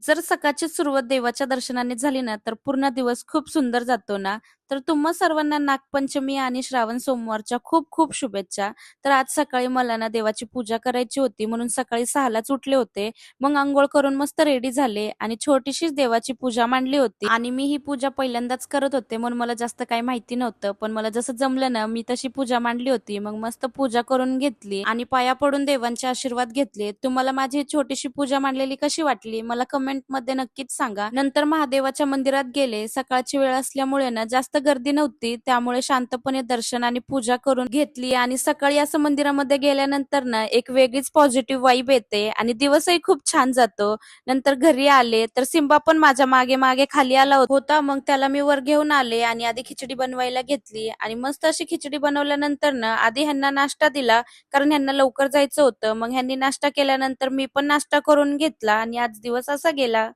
जर सकाळची सुरुवात देवाच्या दर्शनाने झाली ना, तर पूर्ण दिवस खूप सुंदर जातो ना. तर तुम्हा सर्वांना नागपंचमी आणि श्रावण सोमवारच्या खूप खूप शुभेच्छा. तर आज सकाळी मला ना देवाची पूजा करायची होती म्हणून सकाळी 6:00लाच उठले होते. मग अंघोळ करून मस्त रेडी झाले आणि छोटीशीच देवाची पूजा मांडली होती आणि मी ही पूजा पहिल्यांदाच करत होते म्हणून मला जास्त काही माहिती नव्हतं. पण मला जसं जमलं ना, मी तशी पूजा मांडली होती. मग मस्त पूजा करून घेतली आणि पाया पडून देवांचे आशीर्वाद घेतले. तुम्हाला माझी ही छोटीशी पूजा मांडलेली कशी वाटली? मला कमेंटमध्ये नक्कीच सांगा. नंतर महादेवाच्या मंदिरात गेले. सकाळची वेळ असल्यामुळे ना जास्त गर्दी नव्हती. त्यामुळे शांतपणे दर्शन आणि पूजा करून घेतली आणि सकाळी असं मंदिरामध्ये गेल्यानंतर ना एक वेगळीच पॉझिटिव्ह वाइब येते आणि दिवसही खूप छान जातो. नंतर घरी आले तर सिम्बा पण माझ्या मागे मागे खाली आला होता. मग त्याला मी वर घेऊन आले आणि आधी खिचडी बनवायला घेतली आणि मस्त अशी खिचडी बनवल्यानंतर ना आधी ह्यांना नाश्ता दिला कारण ह्यांना लवकर जायचं होतं. मग ह्यांनी नाश्ता केल्यानंतर मी पण नाश्ता करून घेतला आणि आज दिवस असा गेला.